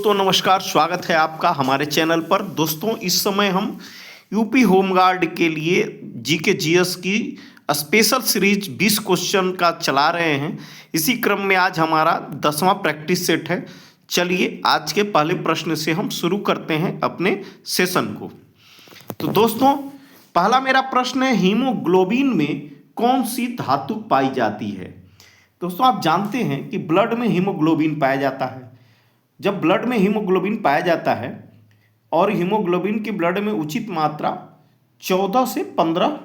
दोस्तों नमस्कार, स्वागत है आपका हमारे चैनल पर। दोस्तों इस समय हम यूपी होमगार्ड के लिए जीके जीएस की स्पेशल सीरीज 20 क्वेश्चन का चला रहे हैं। इसी क्रम में आज हमारा 10वां प्रैक्टिस सेट है। चलिए आज के पहले प्रश्न से हम शुरू करते हैं अपने सेशन को। तो दोस्तों पहला मेरा प्रश्न है, हीमोग्लोबिन में कौन सी धातु पाई जाती है। दोस्तों आप जानते हैं कि ब्लड में हीमोग्लोबिन पाया जाता है। जब ब्लड में हीमोग्लोबिन पाया जाता है और हीमोग्लोबिन की ब्लड में उचित मात्रा 14 से 15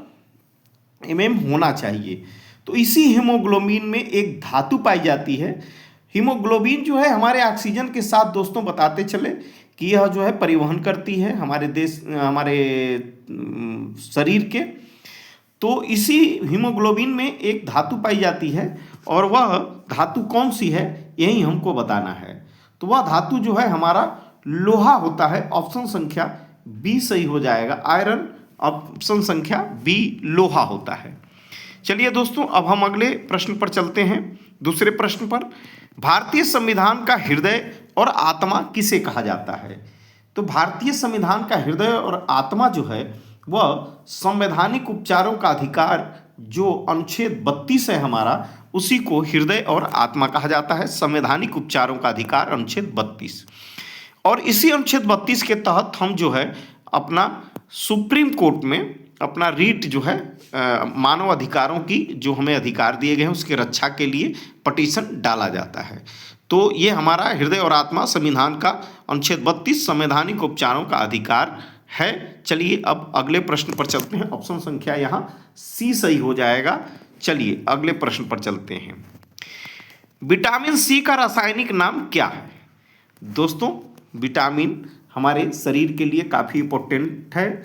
mm होना चाहिए, तो इसी हीमोग्लोबिन में एक धातु पाई जाती है। हीमोग्लोबिन जो है हमारे ऑक्सीजन के साथ दोस्तों बताते चले कि यह जो है परिवहन करती है हमारे शरीर के। तो इसी हीमोग्लोबिन में एक धातु पाई जाती है और वह धातु कौन सी है यही हमको बताना है। तो वह धातु जो है हमारा लोहा होता है। ऑप्शन संख्या बी सही हो जाएगा, आयरन। ऑप्शन संख्या बी लोहा होता है। चलिए दोस्तों अब हम अगले प्रश्न पर चलते हैं। दूसरे प्रश्न पर, भारतीय संविधान का हृदय और आत्मा किसे कहा जाता है। तो भारतीय संविधान का हृदय और आत्मा जो है वह संवैधानिक उपचारों का अधिकार, जो अनुच्छेद 32 है हमारा, उसी को हृदय और आत्मा कहा जाता है। संवैधानिक उपचारों का अधिकार अनुच्छेद 32। और इसी अनुच्छेद 32 के तहत हम जो है अपना सुप्रीम कोर्ट में अपना रीट जो है मानव अधिकारों की जो हमें अधिकार दिए गए हैं उसके रक्षा के लिए पटिशन डाला जाता है। तो ये हमारा हृदय और आत्मा संविधान का अनुच्छेद 32 संवैधानिक उपचारों का अधिकार है। चलिए अब अगले प्रश्न पर चलते हैं। ऑप्शन संख्या यहाँ सी सही हो जाएगा। चलिए अगले प्रश्न पर चलते हैं। विटामिन सी का रासायनिक नाम क्या है। दोस्तों विटामिन हमारे शरीर के लिए काफ़ी इंपॉर्टेंट है।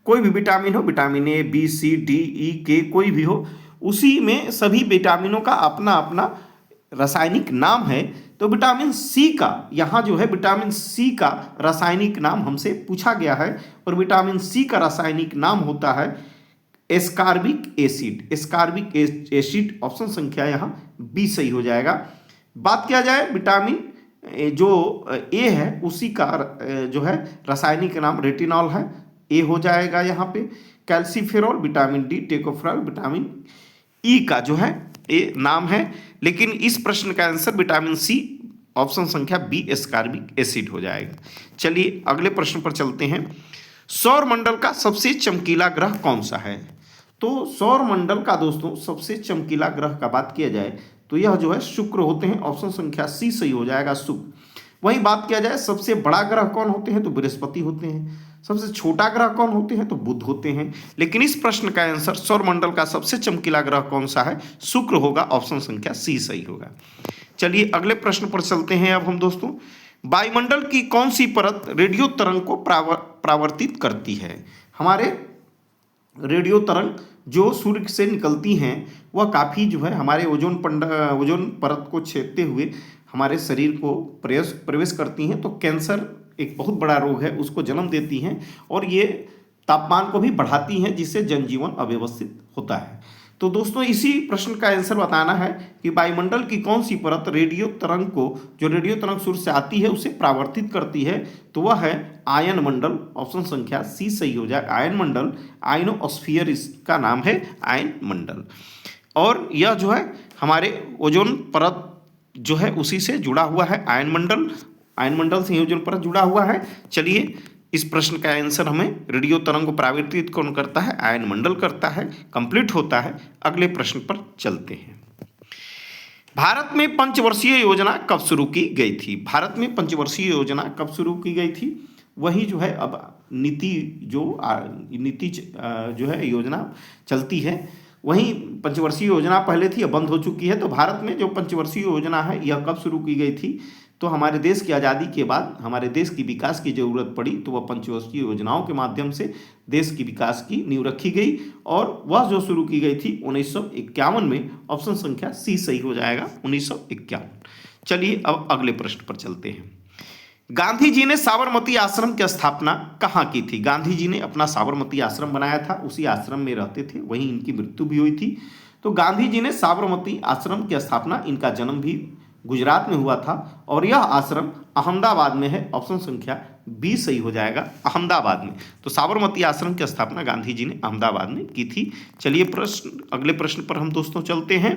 कोई भी विटामिन हो, vitamin A, B, C, D, E, K, कोई भी हो, उसी में सभी विटामिनों का अपना अपना रासायनिक नाम है। तो विटामिन सी का यहाँ जो है विटामिन सी का रासायनिक नाम हमसे पूछा गया है और विटामिन सी का रासायनिक नाम होता है ascorbic acid. Ascorbic acid option संख्या यहाँ बी सही हो जाएगा। बात किया जाए विटामिन जो ए है उसी का जो है रासायनिक नाम रेटिनॉल है, ए हो जाएगा यहाँ पे। Calciferol, vitamin D, tocopherol, vitamin E का जो है ए नाम है। लेकिन इस प्रश्न का आंसर विटामिन सी ऑप्शन संख्या बी एस्कॉर्बिक एसिड हो जाएगा। चलिए अगले प्रश्न पर चलते हैं। सौर मंडल का सबसे चमकीला ग्रह कौन सा है। तो सौर मंडल का दोस्तों सबसे चमकीला ग्रह का बात किया जाए तो यह जो है शुक्र होते हैं। ऑप्शन संख्या सी सही हो जाएगा, शुक्र। वहीं बात किया जाए सबसे बड़ा ग्रह कौन होते हैं तो बृहस्पति होते हैं। सबसे छोटा ग्रह कौन होते हैं तो बुध होते हैं। लेकिन इस प्रश्न का आंसर सौर मंडल का सबसे चमकीला ग्रह कौन सा है, शुक्र होगा। ऑप्शन संख्या सी सही होगा। चलिए अगले प्रश्न पर चलते हैं अब हम दोस्तों। वायुमंडल की कौन सी परत रेडियो तरंग को परावर्तित करती है। हमारे रेडियो तरंग जो सूर्य से निकलती हैं वह काफ़ी जो है हमारे ओजोन परत को छेदते हुए हमारे शरीर को प्रवेश करती हैं। तो कैंसर एक बहुत बड़ा रोग है, उसको जन्म देती हैं और ये तापमान को भी बढ़ाती हैं जिससे जनजीवन अव्यवस्थित होता है। तो दोस्तों इसी प्रश्न का आंसर बताना है कि वायुमंडल की कौन सी परत रेडियो तरंग को, जो रेडियो तरंग सूर्य से आती है, उसे परावर्तित करती है। तो वह है आयन मंडल। ऑप्शन संख्या सी सही हो जाए, आयन मंडल। आयनोस्फीयर इसका नाम है, आयन मंडल। और यह जो है हमारे ओजोन परत जो है उसी से जुड़ा हुआ है। आयन मंडल से ओजोन परत जुड़ा हुआ है। चलिए इस प्रश्न का आंसर हमें रेडियो तरंग को परावर्तित कौन करता है, आयन मंडल करता है। कंप्लीट होता है। अगले प्रश्न पर चलते हैं। भारत में पंचवर्षीय योजना कब शुरू की गई थी। भारत में पंचवर्षीय योजना कब शुरू की गई थी, वही जो है अब नीति जो है योजना चलती है। वहीं पंचवर्षीय योजना पहले थी, अब बंद हो चुकी है। तो भारत में जो पंचवर्षीय योजना है यह कब शुरू की गई थी, तो हमारे देश की आज़ादी के बाद हमारे देश की विकास की ज़रूरत पड़ी तो वह पंचवर्षीय योजनाओं के माध्यम से देश की विकास की नींव रखी गई और वह जो शुरू की गई थी 1951 में। ऑप्शन संख्या सी सही हो जाएगा, 1951। चलिए अब अगले प्रश्न पर चलते हैं। गांधी जी ने साबरमती आश्रम की स्थापना कहाँ की थी। गांधी जी ने अपना साबरमती आश्रम बनाया था, उसी आश्रम में रहते थे, वहीं इनकी मृत्यु भी हुई थी। तो गांधी जी ने साबरमती आश्रम की स्थापना, इनका जन्म भी गुजरात में हुआ था और यह आश्रम अहमदाबाद में है। ऑप्शन संख्या बी सही हो जाएगा, अहमदाबाद में। तो साबरमती आश्रम की स्थापना गांधी जी ने अहमदाबाद में की थी। चलिए अगले प्रश्न पर हम दोस्तों चलते हैं।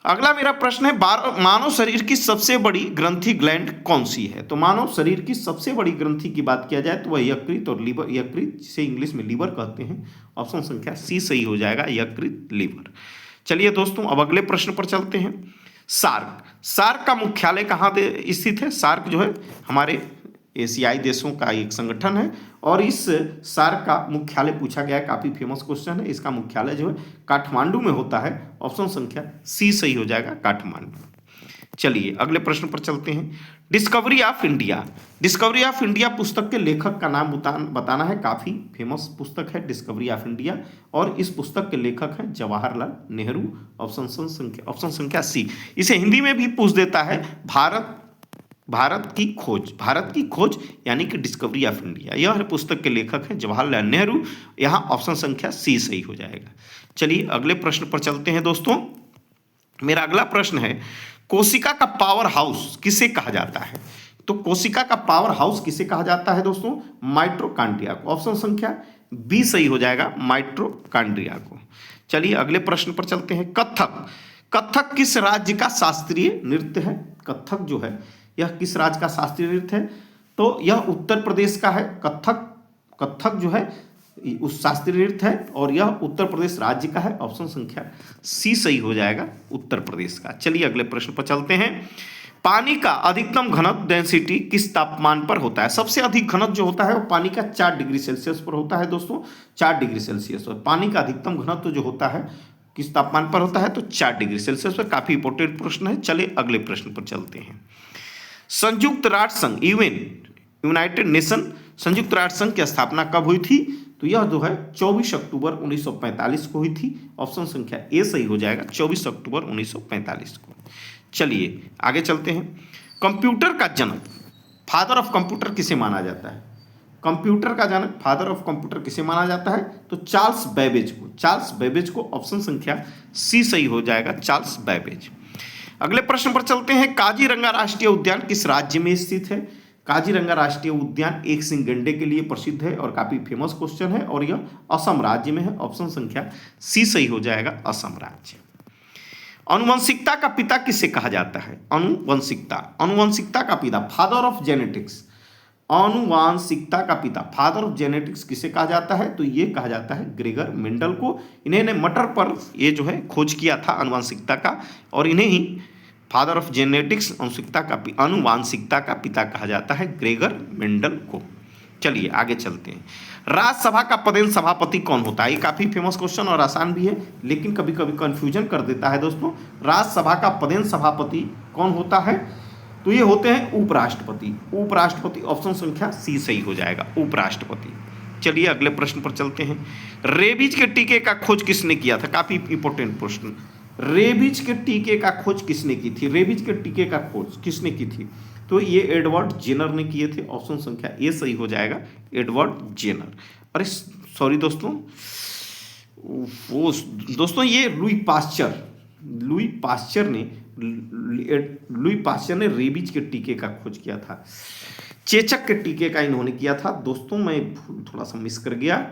अगला मेरा प्रश्न है, मानव शरीर की सबसे बड़ी ग्रंथि ग्लैंड कौन सी है? तो मानव शरीर की सबसे बड़ी ग्रंथि की बात किया जाए तो वह यकृत और लीवर, यकृत जिसे इंग्लिश में लीवर कहते हैं। ऑप्शन संख्या सी सही हो जाएगा, यकृत लीवर। चलिए दोस्तों अब अगले प्रश्न पर चलते हैं। सार्क का मुख्यालय कहाँ स्थित है? सार्क जो है हमारे एशियाई देशों का एक संगठन है और इस सार्क का मुख्यालय पूछा गया है, काफी फेमस क्वेश्चन है। इसका मुख्यालय जो है काठमांडू में होता है। ऑप्शन संख्या सी सही हो जाएगा, काठमांडू। चलिए अगले प्रश्न पर चलते हैं। Discovery of India, discovery of India पुस्तक के लेखक का नाम बताना है। काफी फेमस पुस्तक है डिस्कवरी ऑफ इंडिया और इस पुस्तक के लेखक हैं जवाहरलाल नेहरू। ऑप्शन संख्या सी। इसे हिंदी में भी पूछ देता है भारत की खोज यानी कि डिस्कवरी ऑफ इंडिया। यह पुस्तक के लेखक हैं जवाहरलाल नेहरू। यहाँ ऑप्शन संख्या सी सही हो जाएगा। चलिए अगले प्रश्न पर चलते हैं दोस्तों। मेरा अगला प्रश्न है, कोशिका का पावर हाउस किसे कहा जाता है? तो कोशिका का पावर हाउस किसे कहा जाता है दोस्तों? माइटोकॉन्ड्रिया को। ऑप्शन संख्या बी सही हो जाएगा, माइटोकॉन्ड्रिया को। चलिए अगले प्रश्न पर चलते हैं। कथक किस राज्य का शास्त्रीय नृत्य है? कथक जो है यह किस राज्य का शास्त्रीय नृत्य है? तो यह उत्तर प्रदेश का है। कथक जो है उस शास्त्रीय नृत्य है और यह उत्तर प्रदेश राज्य का है। ऑप्शन संख्या सी सही हो जाएगा, उत्तर प्रदेश का। चलिए अगले प्रश्न पर चलते हैं। पानी का अधिकतम घनत्व डेंसिटी किस तापमान पर होता है? सबसे अधिक घनत्व जो होता है वो पानी का 4 डिग्री सेल्सियस पर होता है दोस्तों, 4 डिग्री सेल्सियस। और पानी का अधिकतम घनत्व जो होता है किस तापमान पर होता है? तो 4 डिग्री सेल्सियस पर। काफी इंपॉर्टेंट प्रश्न है। चलिए अगले प्रश्न पर चलते हैं। संयुक्त राष्ट्र संघ यूनाइटेड नेशन संयुक्त राष्ट्र संघ की स्थापना कब हुई थी? तो यह जो है 24 अक्टूबर 1945 को हुई थी। ऑप्शन संख्या ए सही हो जाएगा, 24 अक्टूबर 1945 को। चलिए आगे चलते हैं। कंप्यूटर का जनक, फादर ऑफ कंप्यूटर किसे माना जाता है? कंप्यूटर का जनक, फादर ऑफ कंप्यूटर किसे माना जाता है? तो चार्ल्स बेबेज को। ऑप्शन संख्या सी सही हो जाएगा, चार्ल्स बेबेज। अगले प्रश्न पर चलते हैं। काजीरंगा राष्ट्रीय उद्यान किस राज्य में स्थित है? काजीरंगा राष्ट्रीय उद्यान एक सिंह गैंडे के लिए प्रसिद्ध है और काफी फेमस क्वेश्चन है और यह असम राज्य में है। ऑप्शन संख्या सी सही हो जाएगा, असम राज्य। अनुवंशिकता का पिता किसे कहा जाता है? अनुवंशिकता का पिता, फादर ऑफ जेनेटिक्स। अनुवांशिकता का पिता, फादर ऑफ जेनेटिक्स किसे कहा जाता है? तो ये कहा जाता है ग्रेगर मेंडल को। इन्होंने मटर पर ये जो है खोज किया था अनुवांशिकता का और इन्हें ही फादर ऑफ जेनेटिक्स अनुवांशिकता का पिता कहा जाता है, ग्रेगर मेंडल को। चलिए आगे चलते हैं। राज्यसभा का पदेन सभापति कौन होता है? ये काफी फेमस क्वेश्चन और आसान भी है लेकिन कभी कभी कंफ्यूजन कर देता है दोस्तों। राज्यसभा का पदेन सभापति कौन होता है? तो ये होते हैं उपराष्ट्रपति। ऑप्शन संख्या सी सही हो जाएगा, उपराष्ट्रपति। चलिए अगले प्रश्न पर चलते हैं। रेबीज के टीके का खोज किसने किया था? काफी इंपॉर्टेंट प्रश्न। रेबीज के टीके का खोज किसने की थी? रेबीज के टीके का खोज किसने की थी? तो ये एडवर्ड जेनर ने किए थे। ऑप्शन संख्या ए सही हो जाएगा, एडवर्ड जेनर। अरे सॉरी दोस्तों, ये लुई पास्चर ने रेबीज के टीके का खोज किया था। चेचक के टीके का इन्होंने किया था दोस्तों, मैं थोड़ा सा मिस कर गया,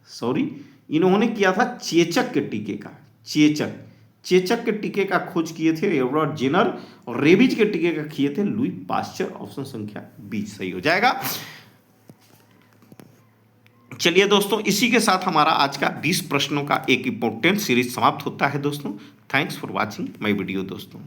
सॉरी। इन्होंने किया था चेचक के टीके का। चेचक के टीके का खोज किए थे एडवर्ड जेनर और रेबीज के टीके का किए थे लुई पास्चर। ऑप्शन संख्या बी सही हो जाएगा। चलिए दोस्तों, इसी के साथ हमारा आज का 20 प्रश्नों का एक इंपॉर्टेंट सीरीज समाप्त होता है दोस्तों। Thanks for watching my video दोस्तों।